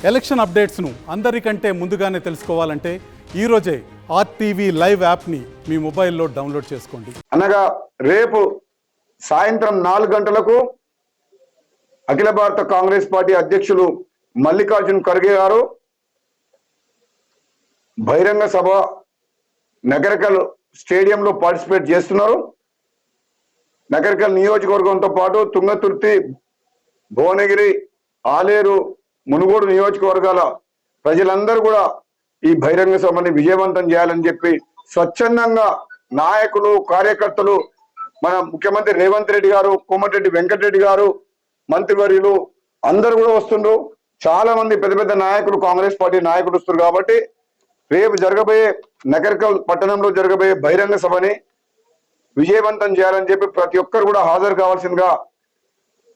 Election అప్డేట్స్ను అందరికంటే ముందుగానే తెలుసుకోవాలంటే ఈరోజే RTV లైవ్ యాప్ని మీ మొబైల్లో డౌన్లోడ్ చేసుకోండి. అనగా రేపు సాయంత్రం 4 గంటలకు అఖిల భారత కాంగ్రెస్ పార్టీ అధ్యక్షులు మల్లికార్జున్ ఖర్గే గారు బహిరంగ సభ నగరికల్ స్టేడియంలో పార్టిసిపేట్ చేస్తున్నారు. నగరికల్ నియోజకవర్గంతో పాటు తుంగతుర్తి, భువనగిరి, ఆలేరు, మునుగోడు నియోజకవర్గాల ప్రజలందరూ కూడా ఈ బహిరంగ సభని విజయవంతం చేయాలని చెప్పి స్వచ్ఛందంగా నాయకులు, కార్యకర్తలు, మన ముఖ్యమంత్రి రేవంత్ రెడ్డి గారు, కోమటిరెడ్డి వెంకటరెడ్డి గారు, మంత్రివర్యులు అందరూ కూడా వస్తుండ్రు. చాలా మంది పెద్ద పెద్ద నాయకులు, కాంగ్రెస్ పార్టీ నాయకులు వస్తున్నారు. కాబట్టి రేపు జరగబోయే నగరికల్ పట్టణంలో జరగబోయే బహిరంగ సభని విజయవంతం చేయాలని చెప్పి ప్రతి ఒక్కరు కూడా హాజరు కావాల్సిందిగా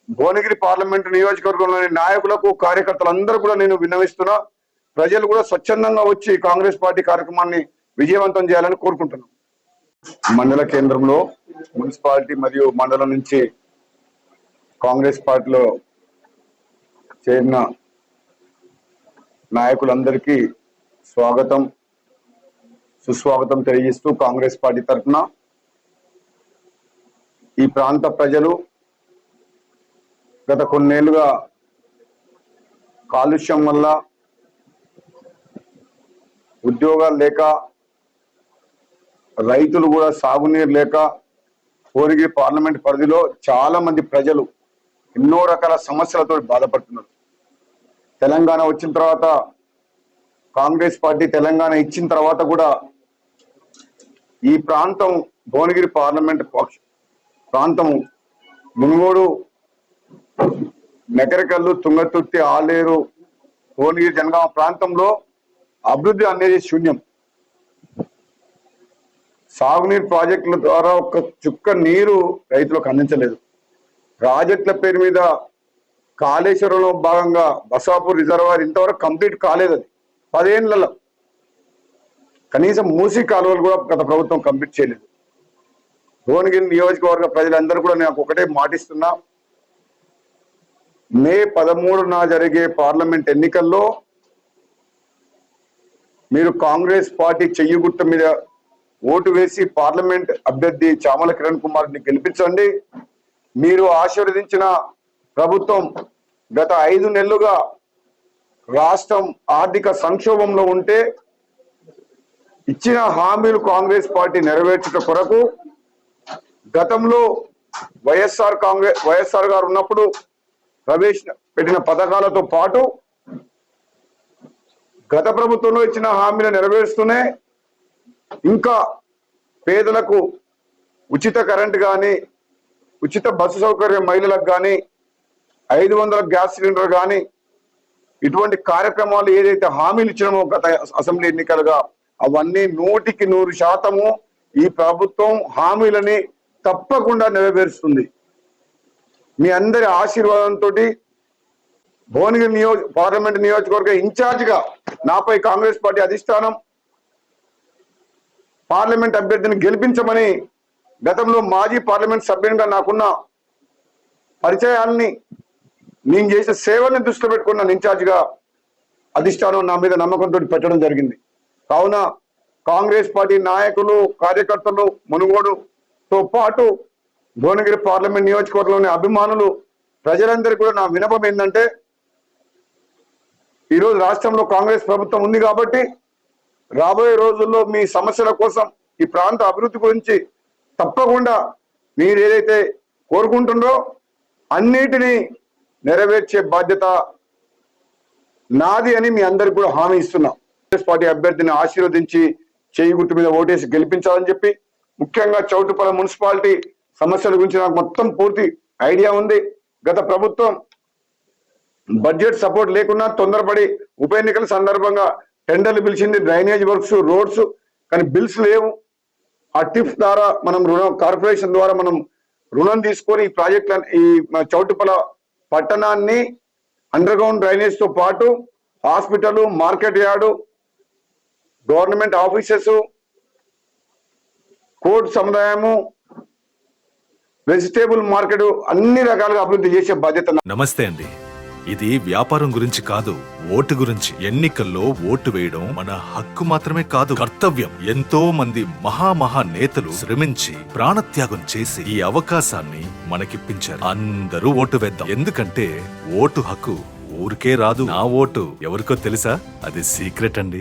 భువనగిరి పార్లమెంటు నియోజకవర్గంలోని నాయకులకు, కార్యకర్తలందరూ కూడా నేను విన్నవిస్తున్నా. ప్రజలు కూడా స్వచ్ఛందంగా వచ్చి కాంగ్రెస్ పార్టీ కార్యక్రమాన్ని విజయవంతం చేయాలని కోరుకుంటున్నాం. మండల కేంద్రంలో మున్సిపాలిటీ మరియు మండలం నుంచి కాంగ్రెస్ పార్టీలో చేరిన నాయకులందరికీ స్వాగతం, సుస్వాగతం తెలియజేస్తూ కాంగ్రెస్ పార్టీ తరఫున ఈ ప్రాంత ప్రజలు గత కొన్నేళ్లుగా కాలుష్యం వల్ల, ఉద్యోగాలు లేక, రైతులు కూడా సాగునీరు లేక భువనగిరి పార్లమెంట్ పరిధిలో చాలా మంది ప్రజలు ఎన్నో రకాల సమస్యలతో బాధపడుతున్నారు. తెలంగాణ వచ్చిన తర్వాత, కాంగ్రెస్ పార్టీ తెలంగాణ ఇచ్చిన తర్వాత కూడా ఈ ప్రాంతం భువనగిరి పార్లమెంట్ ప్రాంతం మునుగోడు, నగరికల్లు, తుంగతుర్తి, ఆలేరు, భువనగిరి, జనగామ ప్రాంతంలో అభివృద్ధి అనేది శూన్యం. సాగునీరు ప్రాజెక్టుల ద్వారా ఒక చుక్క నీరు రైతులకు అందించలేదు. ప్రాజెక్టుల పేరు మీద కాళేశ్వరంలో భాగంగా బసాపూర్ రిజర్వాయర్ ఇంతవరకు కంప్లీట్ కాలేదు. అది 10 ఏళ్లలో కనీసం మూసీ కాలువలు కూడా గత ప్రభుత్వం కంప్లీట్ చేయలేదు. భువనగిరి నియోజకవర్గ ప్రజలందరూ కూడా నేను ఒకటే మాటిస్తున్నా, మే 13న జరిగే పార్లమెంట్ ఎన్నికల్లో మీరు కాంగ్రెస్ పార్టీ చెయ్యి గుర్తు మీద ఓటు వేసి పార్లమెంట్ అభ్యర్థి చామల కిరణ్ కుమార్ ని గెలిపించండి. మీరు ఆశీర్వదించిన ప్రభుత్వం గత 5 నెలలుగా రాష్ట్రం ఆర్థిక సంక్షోభంలో ఉంటే ఇచ్చిన హామీలు కాంగ్రెస్ పార్టీ నెరవేర్చుట కొరకు గతంలో వైఎస్ఆర్ గారు ఉన్నప్పుడు ప్రవేశపెట్టిన పథకాలతో పాటు గత ప్రభుత్వంలో ఇచ్చిన హామీలు నెరవేరుస్తూనే ఇంకా పేదలకు ఉచిత కరెంట్ కానీ, ఉచిత బస్సు సౌకర్యం మహిళలకు కానీ, 500 గ్యాస్ సిలిండర్ కానీ, ఇటువంటి కార్యక్రమాలు ఏదైతే హామీలు ఇచ్చినామో గత అసెంబ్లీ ఎన్నికలుగా అవన్నీ 100% ఈ ప్రభుత్వం హామీలని తప్పకుండా నెరవేరుస్తుంది. మీ అందరి ఆశీర్వాదంతో భువనగిరి పార్లమెంట్ నియోజకవర్గ ఇన్ఛార్జిగా నాపై కాంగ్రెస్ పార్టీ అధిష్టానం పార్లమెంట్ అభ్యర్థిని గెలిపించమని గతంలో మాజీ పార్లమెంట్ సభ్యునిగా నాకున్న పరిచయాలని, నేను చేసిన సేవల్ని దృష్టిలో పెట్టుకున్న ఇన్ఛార్జిగా అధిష్టానం నా మీద నమ్మకంతో పెట్టడం జరిగింది. కావున కాంగ్రెస్ పార్టీ నాయకులు, కార్యకర్తలు, మునుగోడుతో పాటు భువనగిరి పార్లమెంట్ నియోజకవర్గంలోని అభిమానులు, ప్రజలందరికీ కూడా నా విన్నపం ఏంటంటే, ఈరోజు రాష్ట్రంలో కాంగ్రెస్ ప్రభుత్వం ఉంది కాబట్టి రాబోయే రోజుల్లో మీ సమస్యల కోసం, ఈ ప్రాంత అభివృద్ధి గురించి తప్పకుండా మీరు ఏదైతే కోరుకుంటుందో అన్నిటినీ నెరవేర్చే బాధ్యత నాది అని మీ అందరికి కూడా హామీ ఇస్తున్నా. కాంగ్రెస్ పార్టీ అభ్యర్థిని ఆశీర్వదించి చేయి గుర్తు మీద ఓటేసి గెలిపించాలని చెప్పి, ముఖ్యంగా చౌటుపల మున్సిపాలిటీ సమస్యల గురించి నాకు మొత్తం పూర్తి ఐడియా ఉంది. గత ప్రభుత్వం బడ్జెట్ సపోర్ట్ లేకున్నా తొందరపడి ఉప ఎన్నికల సందర్భంగా టెండర్లు పిలిచింది, డ్రైనేజ్ వర్క్స్, రోడ్స్, కానీ బిల్స్ లేవు. ఆ టిఫ్ ద్వారా మనం కార్పొరేషన్ ద్వారా మనం రుణం తీసుకొని ఈ ప్రాజెక్టులను, ఈ చౌటుపల పట్టణాన్ని అండర్ గ్రౌండ్ డ్రైనేజ్ తో పాటు hospital, market yard, government offices, court సముదాయము, వెజిటేబుల్ మార్కెట్ అన్ని రకాలుగా అభివృద్ధి చేసే బాధ్యత. నమస్తే అండి, ఇది వ్యాపారం గురించి కాదు, ఓటు గురించి. ఎన్నికల్లో ఓటు వేయడం మన హక్కు మాత్రమే కాదు, కర్తవ్యం. ఎంతో మంది మహా నేతలు శ్రమించి ప్రాణత్యాగం చేసి ఈ అవకాశాన్ని మనకిప్పించారు. అందరూ ఓటు వేద్దాం, ఎందుకంటే ఓటు హక్కు ఊరికే రాదు. నా ఓటు ఎవరికో తెలుసా? అది సీక్రెట్ అండి.